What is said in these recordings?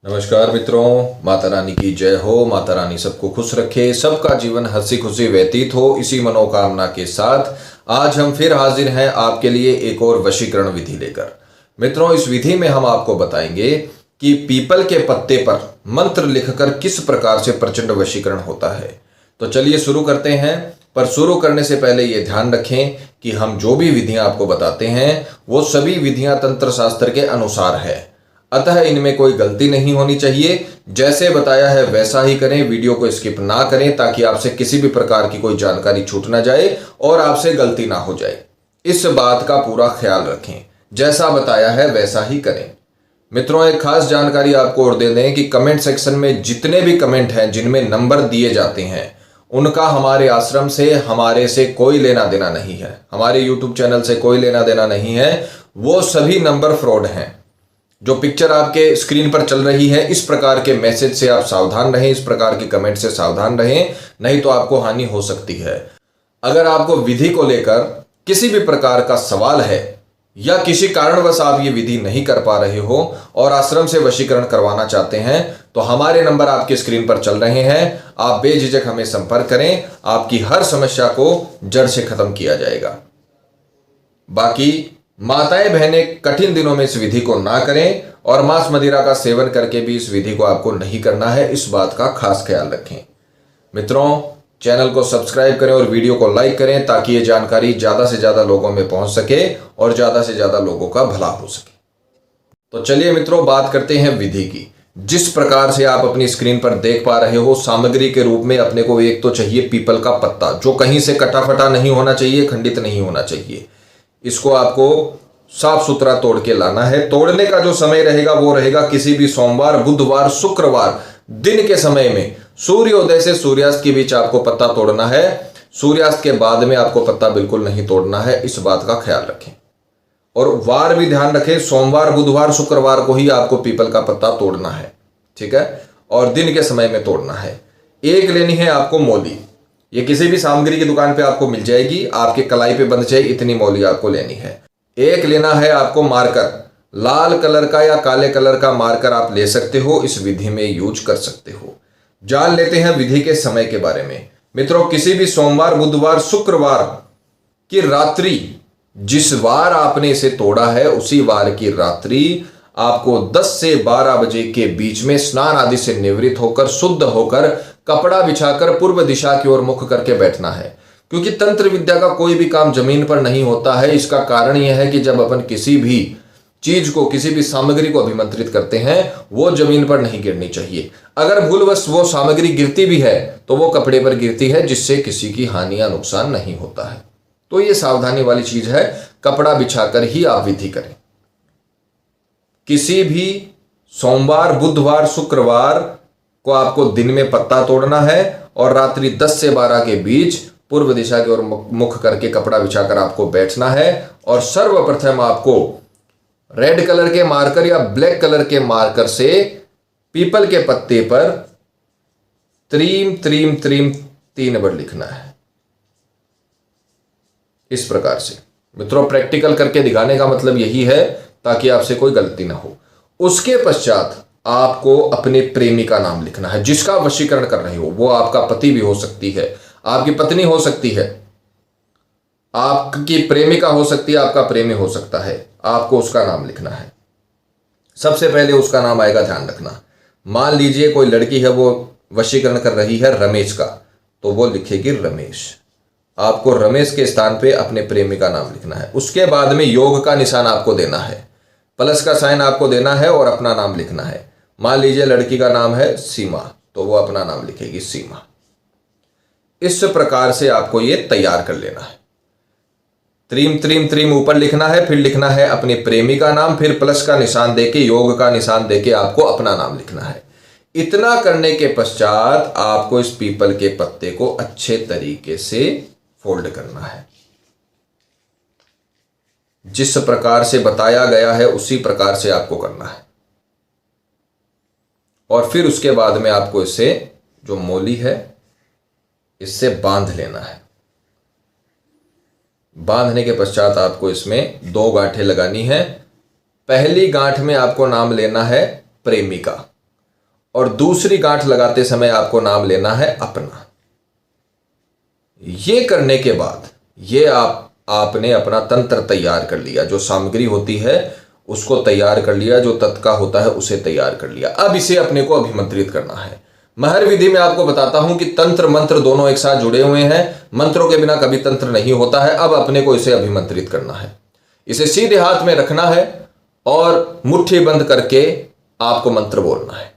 नमस्कार मित्रों, माता रानी की जय हो। माता रानी सबको खुश रखे, सबका जीवन हंसी खुशी व्यतीत हो, इसी मनोकामना के साथ आज हम फिर हाजिर हैं आपके लिए एक और वशीकरण विधि लेकर। मित्रों, इस विधि में हम आपको बताएंगे कि पीपल के पत्ते पर मंत्र लिखकर किस प्रकार से प्रचंड वशीकरण होता है। तो चलिए शुरू करते हैं। पर शुरू करने से पहले ये ध्यान रखें कि हम जो भी विधियां आपको बताते हैं वो सभी विधियां तंत्र शास्त्र के अनुसार है, अतः इनमें कोई गलती नहीं होनी चाहिए। जैसे बताया है वैसा ही करें, वीडियो को स्किप ना करें ताकि आपसे किसी भी प्रकार की कोई जानकारी छूट ना जाए और आपसे गलती ना हो जाए। इस बात का पूरा ख्याल रखें, जैसा बताया है वैसा ही करें। मित्रों, एक खास जानकारी आपको और दे दें कि कमेंट सेक्शन में जितने भी कमेंट हैं जिनमें नंबर दिए जाते हैं उनका हमारे आश्रम से, हमारे से कोई लेना देना नहीं है, हमारे यूट्यूब चैनल से कोई लेना देना नहीं है। वो सभी नंबर फ्रॉड हैं। जो पिक्चर आपके स्क्रीन पर चल रही है, इस प्रकार के मैसेज से आप सावधान रहें, इस प्रकार के कमेंट से सावधान रहें, नहीं तो आपको हानि हो सकती है। अगर आपको विधि को लेकर किसी भी प्रकार का सवाल है या किसी कारणवश आप ये विधि नहीं कर पा रहे हो और आश्रम से वशीकरण करवाना चाहते हैं तो हमारे नंबर आपके स्क्रीन पर चल रहे हैं। आप बेझिझक हमें संपर्क करें, आपकी हर समस्या को जड़ से खत्म किया जाएगा। बाकी माताएं बहनें कठिन दिनों में इस विधि को ना करें और मांस मदिरा का सेवन करके भी इस विधि को आपको नहीं करना है, इस बात का खास ख्याल रखें। मित्रों, चैनल को सब्सक्राइब करें और वीडियो को लाइक करें ताकि ये जानकारी ज्यादा से ज्यादा लोगों में पहुंच सके और ज्यादा से ज्यादा लोगों का भला हो सके। तो चलिए मित्रों, बात करते हैं विधि की। जिस प्रकार से आप अपनी स्क्रीन पर देख पा रहे हो, सामग्री के रूप में अपने को एक तो चाहिए पीपल का पत्ता, जो कहीं से कटा फटा नहीं होना चाहिए, खंडित नहीं होना चाहिए। इसको आपको साफ सुथरा तोड़ के लाना है। तोड़ने का जो समय रहेगा वो रहेगा किसी भी सोमवार, बुधवार, शुक्रवार दिन के समय में सूर्योदय से सूर्यास्त के बीच आपको पत्ता तोड़ना है। सूर्यास्त के बाद में आपको पत्ता बिल्कुल नहीं तोड़ना है, इस बात का ख्याल रखें। और वार भी ध्यान रखें, सोमवार, बुधवार, शुक्रवार को ही आपको पीपल का पत्ता तोड़ना है, ठीक है, और दिन के समय में तोड़ना है। एक लेनी है आपको मौली, ये किसी भी सामग्री की दुकान पे आपको मिल जाएगी, आपके कलाई पे बंध जाए इतनी मौली आपको लेनी है। एक लेना है आपको मार्कर, लाल कलर का या काले कलर का मार्कर आप ले सकते हो, इस विधि में यूज कर सकते हो। जान लेते हैं विधि के समय के बारे में। मित्रों, किसी भी सोमवार, बुधवार, शुक्रवार की रात्रि, जिस वार आपने इसे तोड़ा है उसी वार की रात्रि आपको 10 से 12 बजे के बीच में स्नान आदि से निवृत्त होकर, शुद्ध होकर, कपड़ा बिछाकर पूर्व दिशा की ओर मुख करके बैठना है। क्योंकि तंत्र विद्या का कोई भी काम जमीन पर नहीं होता है। इसका कारण यह है कि जब अपन किसी भी चीज को, किसी भी सामग्री को अभिमंत्रित करते हैं वो जमीन पर नहीं गिरनी चाहिए। अगर भूलवश वो सामग्री गिरती भी है तो वो कपड़े पर गिरती है, जिससे किसी की हानि या नुकसान नहीं होता है। तो ये सावधानी वाली चीज है, कपड़ा बिछाकर ही आप विधि करें। किसी भी सोमवार, बुधवार, शुक्रवार को आपको दिन में पत्ता तोड़ना है और रात्रि 10 से 12 के बीच पूर्व दिशा की ओर मुख करके कपड़ा बिछाकर आपको बैठना है। और सर्वप्रथम आपको रेड कलर के मार्कर या ब्लैक कलर के मार्कर से पीपल के पत्ते पर त्रीम त्रीम त्रीम 3 बार लिखना है, इस प्रकार से। मित्रों, प्रैक्टिकल करके दिखाने का मतलब यही है ताकि आपसे कोई गलती ना हो। उसके पश्चात आपको अपने प्रेमी का नाम लिखना है, जिसका वशीकरण कर रहे हो। वो आपका पति भी हो सकती है, आपकी पत्नी हो सकती है, आपकी प्रेमिका हो सकती है, आपका प्रेमी हो सकता है। आपको उसका नाम लिखना है। सबसे पहले उसका नाम आएगा, ध्यान रखना। मान लीजिए कोई लड़की है, वो वशीकरण कर रही है रमेश का, तो वो लिखेगी रमेश। आपको रमेश के स्थान पे अपने प्रेमी का नाम लिखना है। उसके बाद में योग का निशान आपको देना है, प्लस का साइन आपको देना है और अपना नाम लिखना है। मान लीजिए लड़की का नाम है सीमा, तो वो अपना नाम लिखेगी सीमा। इस प्रकार से आपको ये तैयार कर लेना है। त्रीम त्रीम त्रीम ऊपर लिखना है, फिर लिखना है अपने प्रेमी का नाम, फिर प्लस का निशान देके, योग का निशान देके आपको अपना नाम लिखना है। इतना करने के पश्चात आपको इस पीपल के पत्ते को अच्छे तरीके से फोल्ड करना है। जिस प्रकार से बताया गया है उसी प्रकार से आपको करना है। और फिर उसके बाद में आपको इसे, जो मोली है, इससे बांध लेना है। बांधने के पश्चात आपको इसमें 2 गांठें लगानी है। पहली गांठ में आपको नाम लेना है प्रेमिका और दूसरी गांठ लगाते समय आपको नाम लेना है अपना। ये करने के बाद ये आपने अपना तंत्र तैयार कर लिया, जो सामग्री होती है उसको तैयार कर लिया, जो तत्का होता है उसे तैयार कर लिया। अब इसे अपने को अभिमंत्रित करना है। महर विधि में आपको बताता हूं कि तंत्र मंत्र दोनों एक साथ जुड़े हुए हैं, मंत्रों के बिना कभी तंत्र नहीं होता है। अब अपने को इसे अभिमंत्रित करना है। इसे सीधे हाथ में रखना है और मुट्ठी बंद करके आपको मंत्र बोलना है।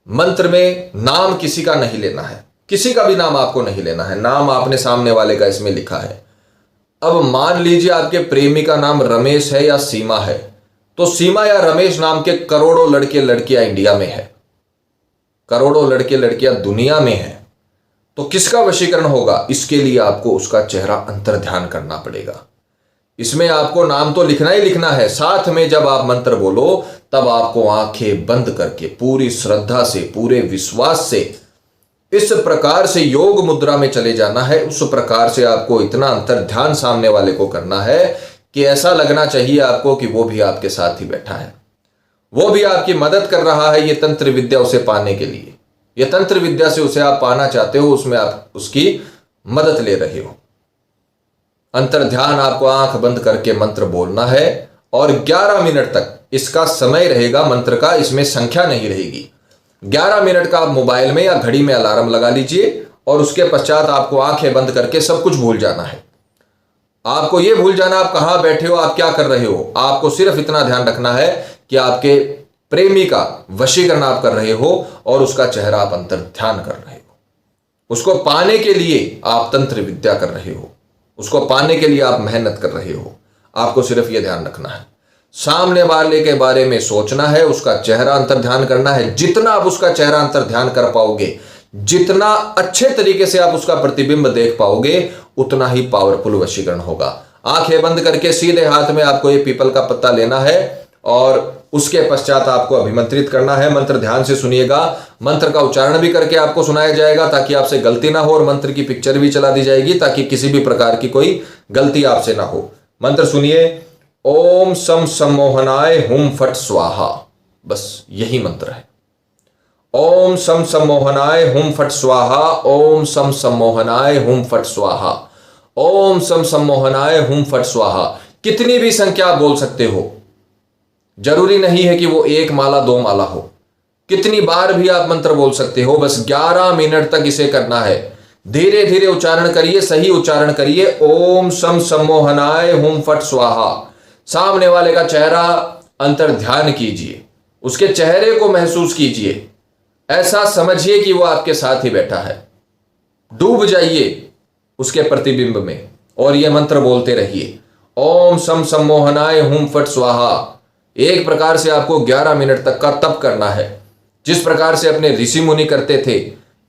मंत्र में नाम किसी का नहीं लेना है, किसी का भी नाम आपको नहीं लेना है। नाम आपने सामने वाले का इसमें लिखा है। अब मान लीजिए आपके प्रेमी का नाम रमेश है या सीमा है, तो सीमा या रमेश नाम के करोड़ों लड़के लड़कियां इंडिया में है, करोड़ों लड़के लड़कियां दुनिया में है। तो किसका वशीकरण होगा? इसके लिए आपको उसका चेहरा अंतर ध्यान करना पड़ेगा। इसमें आपको नाम तो लिखना ही लिखना है, साथ में जब आप मंत्र बोलो तब आपको आंखें बंद करके पूरी श्रद्धा से, पूरे विश्वास से इस प्रकार से योग मुद्रा में चले जाना है। उस प्रकार से आपको इतना अंतर ध्यान सामने वाले को करना है कि ऐसा लगना चाहिए आपको कि वो भी आपके साथ ही बैठा है, वो भी आपकी मदद कर रहा है। ये तंत्र विद्या उसे पाने के लिए, ये तंत्र विद्या से उसे आप पाना चाहते हो, उसमें आप उसकी मदद ले रहे हो। अंतर ध्यान आपको आंख बंद करके मंत्र बोलना है और 11 मिनट तक इसका समय रहेगा। मंत्र का इसमें संख्या नहीं रहेगी। 11 मिनट का आप मोबाइल में या घड़ी में अलार्म लगा लीजिए और उसके पश्चात आपको आंखें बंद करके सब कुछ भूल जाना है। आपको यह भूल जाना आप कहां बैठे हो, आप क्या कर रहे हो। आपको सिर्फ इतना ध्यान रखना है कि आपके प्रेमी का वशीकरण आप कर रहे हो और उसका चेहरा आप अंतर ध्यान कर रहे हो। उसको पाने के लिए आप तंत्र विद्या कर रहे हो, उसको पाने के लिए आप मेहनत कर रहे हो। आपको सिर्फ यह ध्यान रखना है, सामने वाले के बारे में सोचना है, उसका चेहरा अंतर ध्यान करना है। जितना आप उसका चेहरा अंतर ध्यान कर पाओगे, जितना अच्छे तरीके से आप उसका प्रतिबिंब देख पाओगे, उतना ही पावरफुल वशीकरण होगा। आंखें बंद करके सीधे हाथ में आपको ये पीपल का पत्ता लेना है और उसके पश्चात आपको अभिमंत्रित करना है। मंत्र ध्यान से सुनिएगा, मंत्र का उच्चारण भी करके आपको सुनाया जाएगा ताकि आपसे गलती ना हो, और मंत्र की पिक्चर भी चला दी जाएगी ताकि किसी भी प्रकार की कोई गलती आपसे ना हो। मंत्र सुनिए, ओम सम सम्मोहनाय हुम फट स्वाहा। बस यही मंत्र है। ओम सम सम्मोहनाय हुम फट स्वाहा, ओम सम सम्मोहनाय हुम फट स्वाहा, ओम सम सम्मोहनाय हुम फट स्वाहा। कितनी भी संख्या आप बोल सकते हो, जरूरी नहीं है कि वो 1 माला 2 माला हो। कितनी बार भी आप मंत्र बोल सकते हो। बस 11 मिनट तक इसे करना है। धीरे धीरे उच्चारण करिए, सही उच्चारण करिए। ओम सम सम्मोहनाय हुम फट स्वाहा। सामने वाले का चेहरा अंतर ध्यान कीजिए, उसके चेहरे को महसूस कीजिए, ऐसा समझिए कि वो आपके साथ ही बैठा है। डूब जाइए उसके प्रतिबिंब में और यह मंत्र बोलते रहिए, ओम सम सम्मोहनाय हुम फट स्वाहा। एक प्रकार से आपको 11 मिनट तक का तप करना है। जिस प्रकार से अपने ऋषि मुनि करते थे,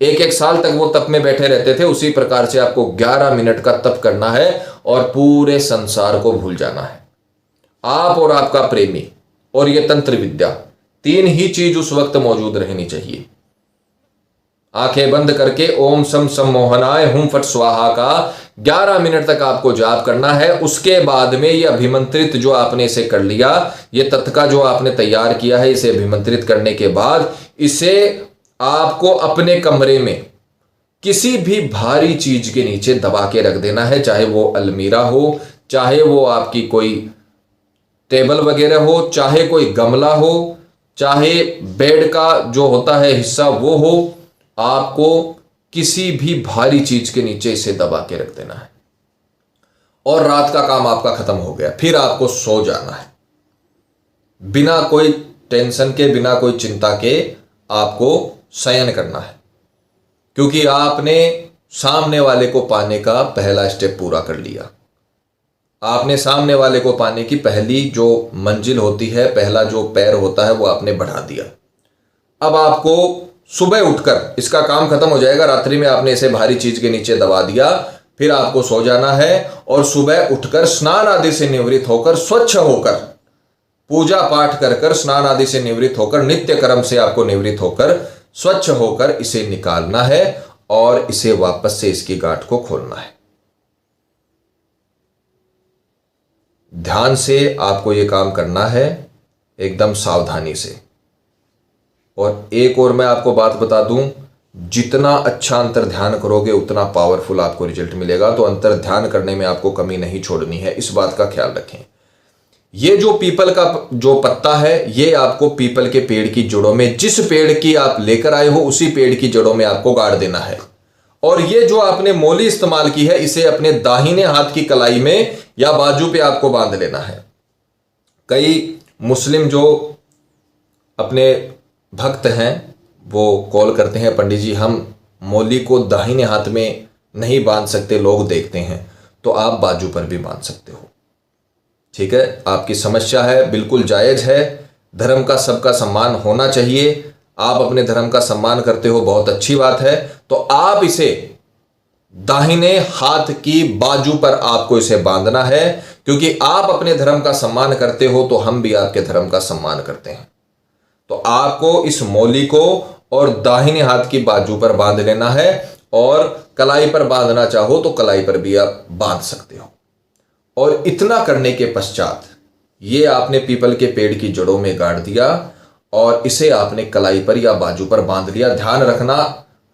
1-1 साल तक वो तप में बैठे रहते थे, उसी प्रकार से आपको 11 मिनट का तप करना है और पूरे संसार को भूल जाना है। आप और आपका प्रेमी और यह तंत्र विद्या, 3 ही चीज उस वक्त मौजूद रहनी चाहिए। आंखें बंद करके ओम सम सम्मोहनाय हुम फट स्वाहा का 11 मिनट तक आपको जाप करना है। उसके बाद में यह अभिमंत्रित जो आपने इसे कर लिया, यह तत्का जो आपने तैयार किया है, इसे अभिमंत्रित करने के बाद इसे आपको अपने कमरे में किसी भी भारी चीज के नीचे दबा के रख देना है। चाहे वो अलमीरा हो, चाहे वो आपकी कोई टेबल वगैरह हो, चाहे कोई गमला हो, चाहे बेड का जो होता है हिस्सा वो हो, आपको किसी भी भारी चीज के नीचे इसे दबा के रख देना है और रात का काम आपका खत्म हो गया। फिर आपको सो जाना है, बिना कोई टेंशन के, बिना कोई चिंता के आपको शयन करना है, क्योंकि आपने सामने वाले को पाने का पहला स्टेप पूरा कर लिया। आपने सामने वाले को पाने की पहली जो मंजिल होती है, पहला जो पैर होता है, वो आपने बढ़ा दिया। अब आपको सुबह उठकर, इसका काम खत्म हो जाएगा, रात्रि में आपने इसे भारी चीज के नीचे दबा दिया, फिर आपको सो जाना है और सुबह उठकर स्नान आदि से निवृत्त होकर, स्वच्छ होकर, पूजा पाठ कर कर, स्नान आदि से निवृत्त होकर, नित्य कर्म से आपको निवृत्त होकर, स्वच्छ होकर इसे निकालना है और इसे वापस से इसकी गांठ को खोलना है। ध्यान से आपको यह काम करना है, एकदम सावधानी से। और एक और मैं आपको बात बता दूं, जितना अच्छा अंतर ध्यान करोगे उतना पावरफुल आपको रिजल्ट मिलेगा। तो अंतर ध्यान करने में आपको कमी नहीं छोड़नी है, इस बात का ख्याल रखें। ये जो पीपल का जो पत्ता है, ये आपको पीपल के पेड़ की जड़ों में, जिस पेड़ की आप लेकर आए हो उसी पेड़ की जड़ों में आपको गाड़ देना है। और ये जो आपने मोली इस्तेमाल की है, इसे अपने दाहिने हाथ की कलाई में या बाजू पे आपको बांध लेना है। कई मुस्लिम जो अपने भक्त हैं वो कॉल करते हैं, पंडित जी हम मोली को दाहिने हाथ में नहीं बांध सकते, लोग देखते हैं। तो आप बाजू पर भी बांध सकते हो, ठीक है। आपकी समस्या है, बिल्कुल जायज़ है। धर्म का सबका सम्मान होना चाहिए। आप अपने धर्म का सम्मान करते हो, बहुत अच्छी बात है। तो आप इसे दाहिने हाथ की बाजू पर आपको इसे बांधना है, क्योंकि आप अपने धर्म का सम्मान करते हो तो हम भी आपके धर्म का सम्मान करते हैं। तो आपको इस मौली को और दाहिने हाथ की बाजू पर बांध लेना है, और कलाई पर बांधना चाहो तो कलाई पर भी आप बांध सकते हो। और इतना करने के पश्चात ये आपने पीपल के पेड़ की जड़ों में गाड़ दिया और इसे आपने कलाई पर या बाजू पर बांध लिया। ध्यान रखना,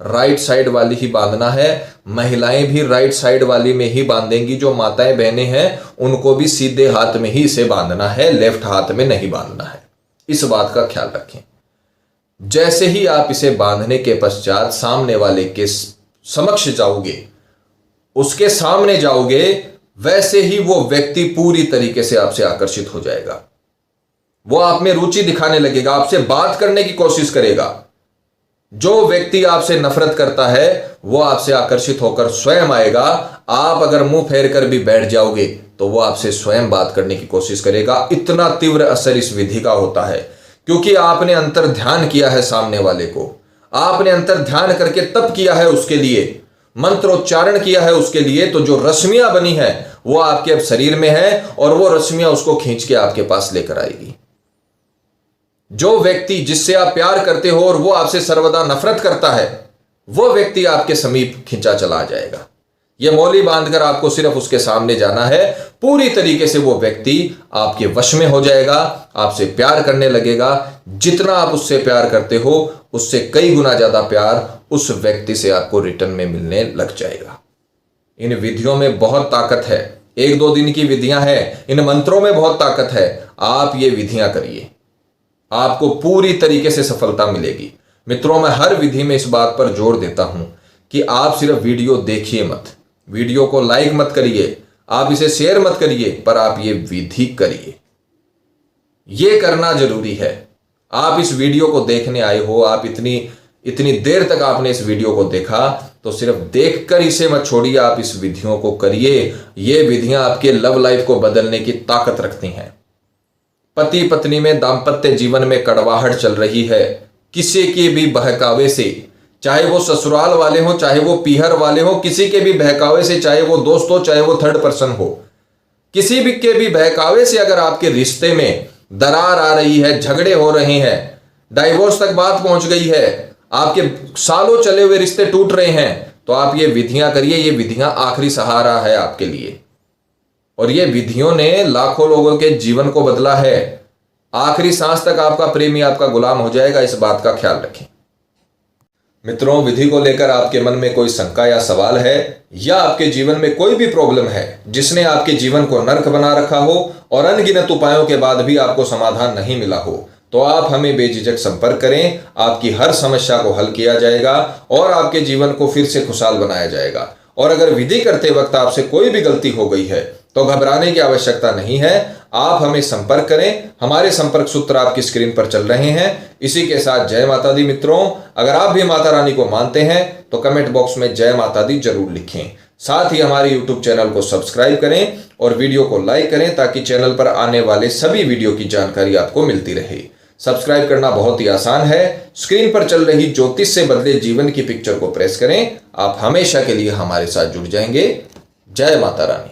राइट साइड वाली ही बांधना है। महिलाएं भी राइट साइड वाली में ही बांधेंगी। जो माताएं बहनें हैं उनको भी सीधे हाथ में ही इसे बांधना है, लेफ्ट हाथ में नहीं बांधना है। इस बात का ख्याल रखें। जैसे ही आप इसे बांधने के पश्चात सामने वाले के समक्ष जाओगे, उसके सामने जाओगे, वैसे ही वो व्यक्ति पूरी तरीके से आपसे आकर्षित हो जाएगा। वो आप में रुचि दिखाने लगेगा, आपसे बात करने की कोशिश करेगा। जो व्यक्ति आपसे नफरत करता है वो आपसे आकर्षित होकर स्वयं आएगा। आप अगर मुंह फेर कर भी बैठ जाओगे तो वो आपसे स्वयं बात करने की कोशिश करेगा। इतना तीव्र असर इस विधि का होता है, क्योंकि आपने अंतर ध्यान किया है सामने वाले को, आपने अंतर ध्यान करके तप किया है, उसके लिए मंत्रोच्चारण किया है उसके लिए। तो जो रश्मियां बनी है वो आपके अब शरीर में है और वो रश्मियां उसको खींच के आपके पास लेकर आएगी। जो व्यक्ति जिससे आप प्यार करते हो और वो आपसे सर्वदा नफरत करता है, वो व्यक्ति आपके समीप खींचा चला जाएगा। ये मौली बांधकर आपको सिर्फ उसके सामने जाना है। पूरी तरीके से वो व्यक्ति आपके वश में हो जाएगा, आपसे प्यार करने लगेगा। जितना आप उससे प्यार करते हो उससे कई गुना ज्यादा प्यार उस व्यक्ति से आपको रिटर्न में मिलने लग जाएगा। इन विधियों में बहुत ताकत है। 1-2 दिन की विधियां हैं, इन मंत्रों में बहुत ताकत है। आप ये विधियां करिए, आपको पूरी तरीके से सफलता मिलेगी। मित्रों, मैं हर विधि में इस बात पर जोर देता हूं कि आप सिर्फ वीडियो देखिए मत, वीडियो को लाइक मत करिए, आप इसे शेयर मत करिए, पर आप ये विधि करिए। ये करना जरूरी है। आप इस वीडियो को देखने आए हो, आप इतनी देर तक आपने इस वीडियो को देखा, तो सिर्फ देखकर इसे मत छोड़िए, आप इस विधियों को करिए। ये विधियां आपके लव लाइफ को बदलने की ताकत रखती हैं। पति पत्नी में दाम्पत्य जीवन में कड़वाहट चल रही है, किसी के भी बहकावे से, चाहे वो ससुराल वाले हो, चाहे वो पीहर वाले हो, किसी के भी बहकावे से, चाहे वो दोस्त हो, चाहे वो थर्ड पर्सन हो, किसी भी के भी बहकावे से अगर आपके रिश्ते में दरार आ रही है, झगड़े हो रहे हैं, डाइवोर्स तक बात पहुंच गई है, आपके सालों चले हुए रिश्ते टूट रहे हैं, तो आप ये विधियां करिए। ये विधियां आखिरी सहारा है आपके लिए, और ये विधियों ने लाखों लोगों के जीवन को बदला है। आखिरी सांस तक आपका प्रेमी आपका गुलाम हो जाएगा, इस बात का ख्याल रखें। मित्रों, विधि को लेकर आपके मन में कोई शंका या सवाल है, या आपके जीवन में कोई भी प्रॉब्लम है जिसने आपके जीवन को नर्क बना रखा हो और अनगिनत उपायों के बाद भी आपको समाधान नहीं मिला हो, तो आप हमें बेझिझक संपर्क करें। आपकी हर समस्या को हल किया जाएगा और आपके जीवन को फिर से खुशहाल बनाया जाएगा। और अगर विधि करते वक्त आपसे कोई भी गलती हो गई है तो घबराने की आवश्यकता नहीं है। आप हमें संपर्क करें, हमारे संपर्क सूत्र आपकी स्क्रीन पर चल रहे हैं। इसी के साथ जय माता दी। मित्रों, अगर आप भी माता रानी को मानते हैं तो कमेंट बॉक्स में जय माता दी जरूर लिखें। साथ ही हमारे YouTube चैनल को सब्सक्राइब करें और वीडियो को लाइक करें, ताकि चैनल पर आने वाले सभी वीडियो की जानकारी आपको मिलती रहे। सब्सक्राइब करना बहुत ही आसान है। स्क्रीन पर चल रही ज्योतिष से बदले जीवन की पिक्चर को प्रेस करें। आप हमेशा के लिए हमारे साथ जुड़ जाएंगे। जय माता रानी।